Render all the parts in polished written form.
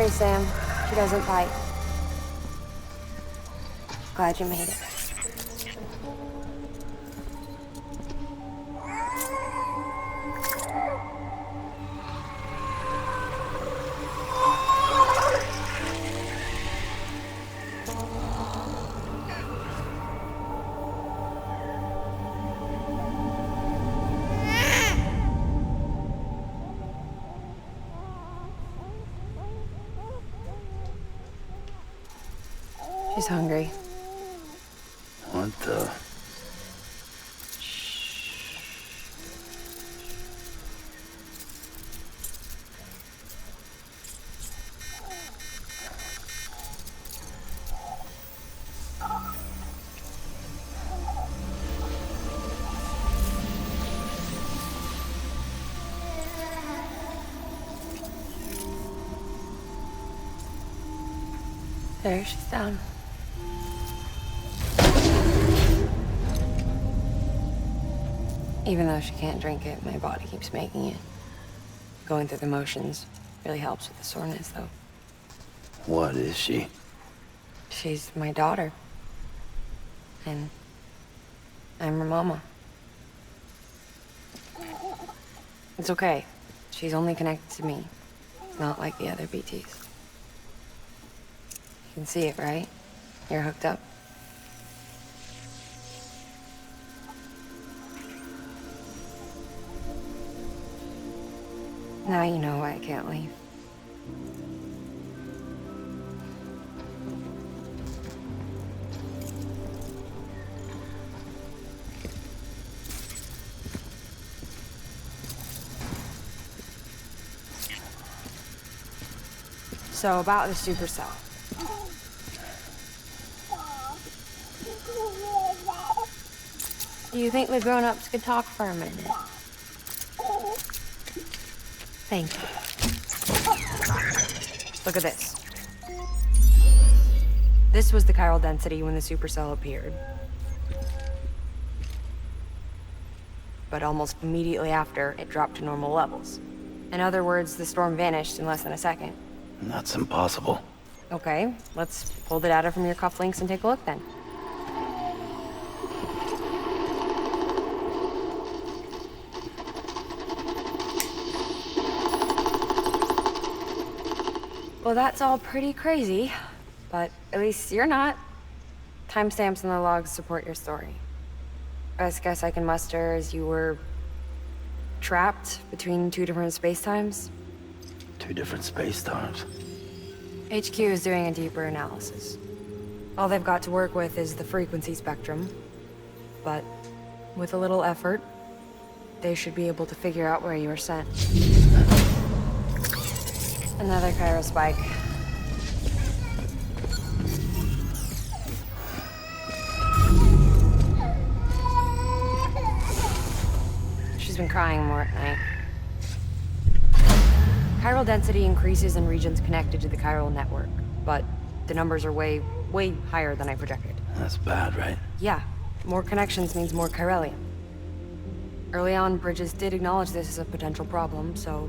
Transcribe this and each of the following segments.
worry, Sam. She doesn't bite. Glad you made it. She's hungry. What the? There, she's down. Even though she can't drink it, my body keeps making it. Going through the motions really helps with the soreness, though. What is she? She's my daughter. And I'm her mama. It's okay. She's only connected to me. Not like the other BTs. You can see it, right? You're hooked up. Now you know why I can't leave. So about the supercell. Do you think the grown-ups could talk for a minute? Thank you. Look at this. This was the chiral density when the supercell appeared. But almost immediately after, it dropped to normal levels. In other words, the storm vanished in less than a second. That's impossible. Okay, let's pull the data from your cufflinks and take a look then. Well, that's all pretty crazy, but at least you're not. Timestamps in the logs support your story. Best guess I can muster is you were trapped between two different spacetimes. Two different space-times. HQ is doing a deeper analysis. All they've got to work with is the frequency spectrum, but with a little effort, they should be able to figure out where you were sent. Another chiral spike. She's been crying more at night. Chiral density increases in regions connected to the chiral network, but the numbers are way higher than I projected. That's bad, right? Yeah, more connections means more chiralium. Early on, Bridges did acknowledge this as a potential problem, so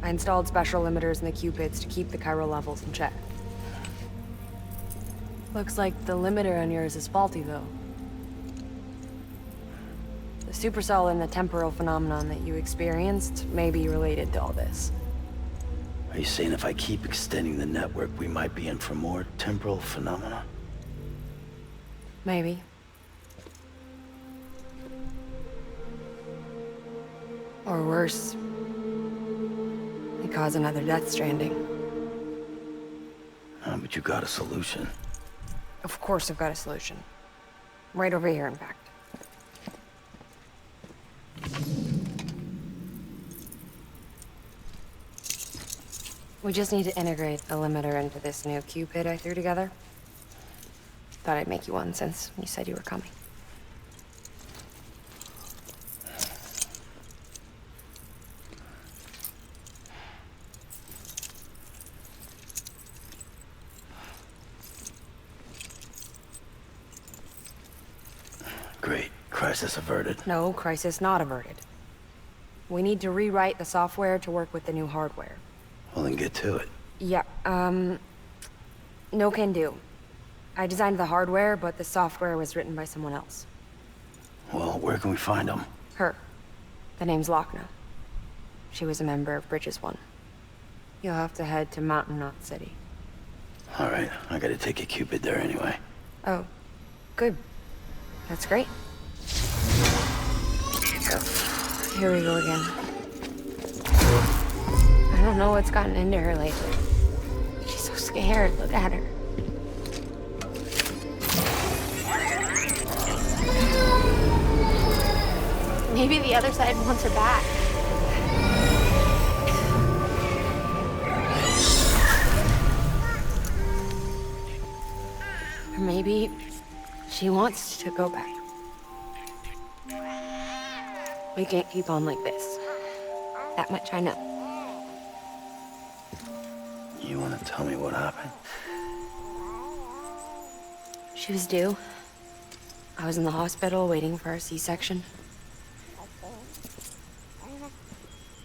I installed special limiters in the Cupids to keep the chiral levels in check. Looks like the limiter on yours is faulty, though. The supercell and the temporal phenomenon that you experienced may be related to all this. Are you saying if I keep extending the network, we might be in for more temporal phenomena? Maybe. Or worse. It cause another death stranding. But you got a solution. Of course I've got a solution. Right over here, in fact. We just need to integrate a limiter into this new Cupid I threw together. Thought I'd make you one since you said you were coming. Great. Crisis averted. No, crisis not averted. We need to rewrite the software to work with the new hardware. Well, then get to it. Yeah, no can do. I designed the hardware, but the software was written by someone else. Well, where can we find him? Her. The name's Lochna. She was a member of Bridges 1. You'll have to head to Mountain Knot City. All right, I gotta take a Cupid there anyway. Oh, good. That's great. Here we go again. I don't know what's gotten into her lately. She's so scared. Look at her. Maybe the other side wants her back. Or maybe she wants to go back. We can't keep on like this. That much I know. You wanna tell me what happened? She was due. I was in the hospital waiting for a C-section.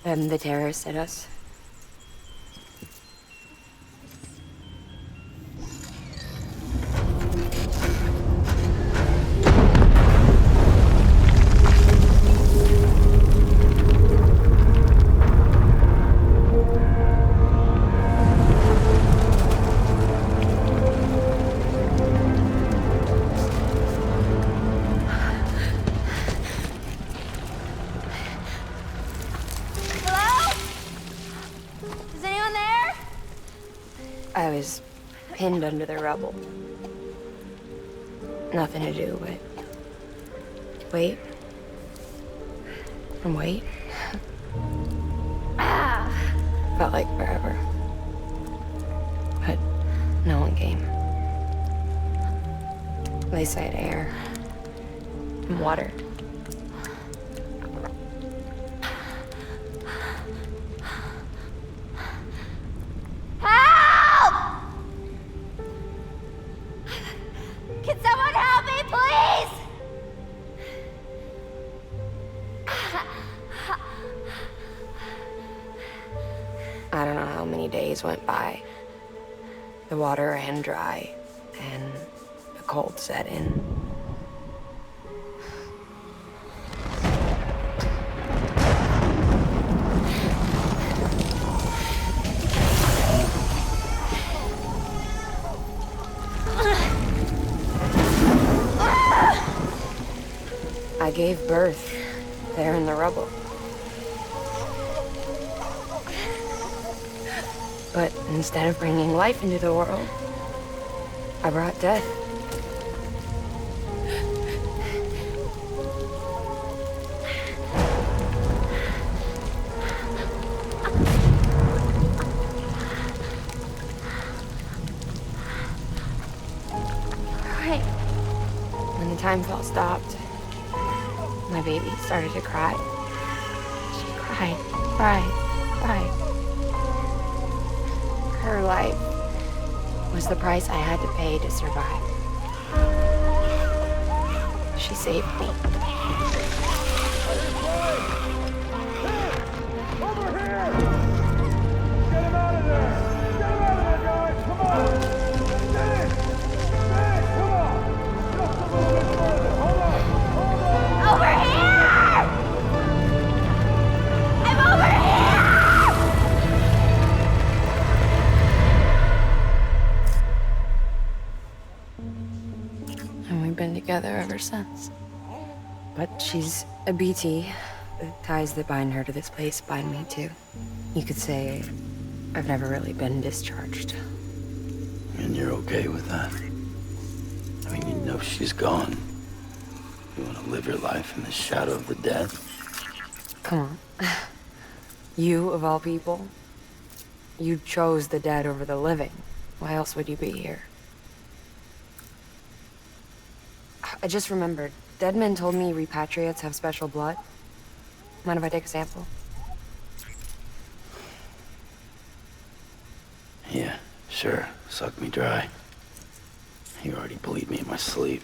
Then the terrorists hit us. I was pinned under the rubble. Nothing to do but wait and wait. Felt like forever. But no one came. They said air and water. I don't know how many days went by. The water ran dry, and the cold set in. I gave birth there in the rubble. But instead of bringing life into the world, I brought death. Right. When the time fell stopped, my baby started to cry. She cried, cried, cried. Her life was the price I had to pay to survive. She saved me. Over here! Get him out of there! Get him out of there, guys! Come on! Stay! Stay! Come on! Just a little bit further. Hold on! Hold on! Over here! I'm over here! And we've been together ever since. But she's a BT. The ties that bind her to this place bind me too. You could say I've never really been discharged. And you're okay with that? I mean, you know she's gone. You want to live your life in the shadow of the dead? Come on. You, of all people, you chose the dead over the living. Why else would you be here? I just remembered. Dead men told me repatriates have special blood. Mind if I take a sample? Yeah, sure. Suck me dry. You already bleed me in my sleep.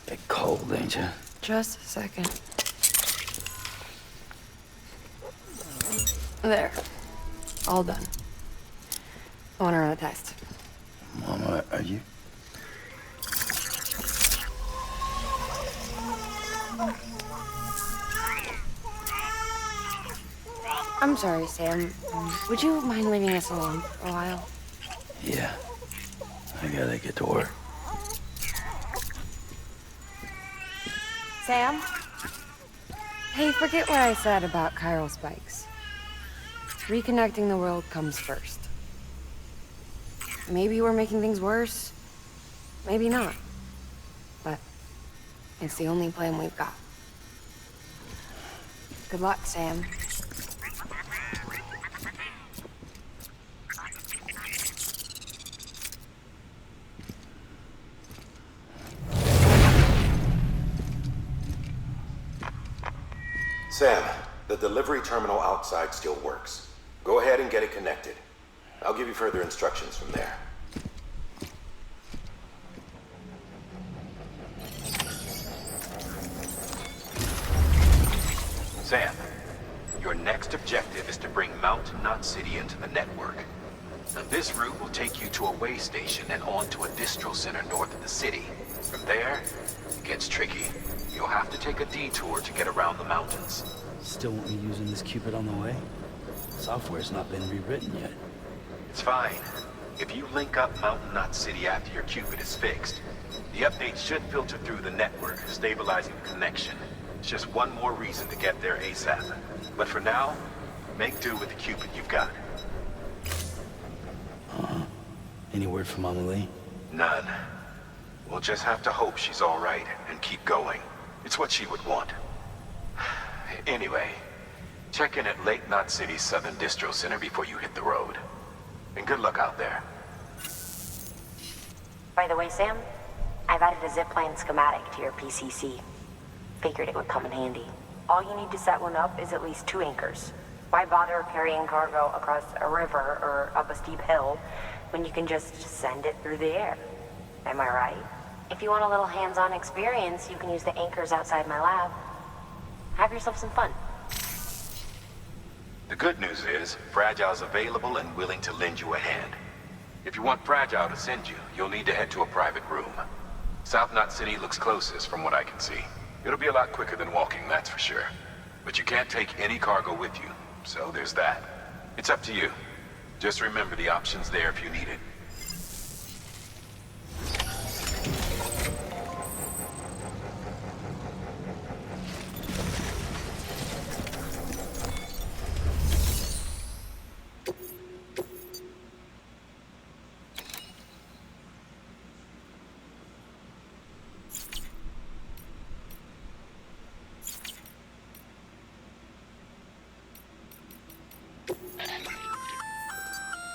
Big cold, ain't you? Just a second. There. All done. I want to run a test. Mama, are you? I'm sorry, Sam. Would you mind leaving us alone for a while? Yeah. I gotta get to work. Sam? Hey, forget what I said about chiral spikes. Reconnecting the world comes first. Maybe we're making things worse. Maybe not. But it's the only plan we've got. Good luck, Sam. Sam, the delivery terminal outside still works. Go ahead and get it connected. I'll give you further instructions from there. Sam, your next objective is to bring Mount Knot City into the network. Now, this route will take you to a way station and on to a distro center north of the city. From there, it gets tricky. You'll have to take a detour to get around the mountains. Still won't be using this Cupid on the way? Software's not been rewritten yet. It's fine. If you link up Mountain Knot City after your Cupid is fixed, the update should filter through the network, stabilizing the connection. It's just one more reason to get there ASAP. But for now, make do with the Cupid you've got. Any word from Mama Lee? None. We'll just have to hope she's all right and keep going. It's what she would want. Anyway, check in at Lake Knot City's Southern Distro Center before you hit the road. And good luck out there. By the way, Sam, I've added a zipline schematic to your PCC. Figured it would come in handy. All you need to set one up is at least 2 anchors. Why bother carrying cargo across a river or up a steep hill when you can just send it through the air? Am I right? If you want a little hands-on experience, you can use the anchors outside my lab. Have yourself some fun. The good news is, Fragile's available and willing to lend you a hand. If you want Fragile to send you, you'll need to head to a private room. South Knot City looks closest from what I can see. It'll be a lot quicker than walking, that's for sure. But you can't take any cargo with you, so there's that. It's up to you. Just remember the option's there if you need it.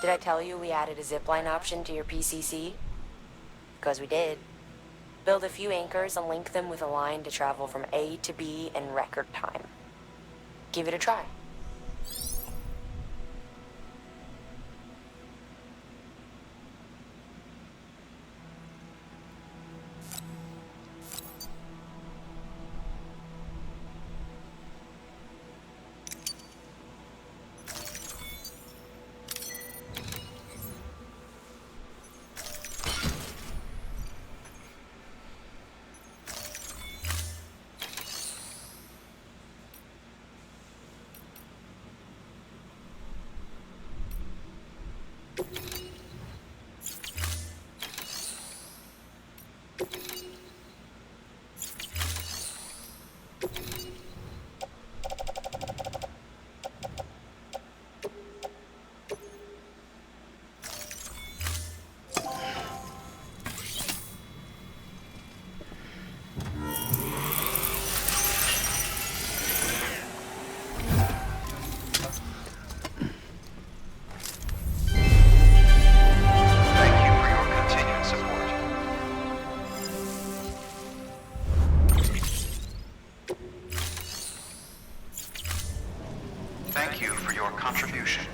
Did I tell you we added a zipline option to your PCC? Because we did. Build a few anchors and link them with a line to travel from A to B in record time. Give it a try. Thank you for your contribution.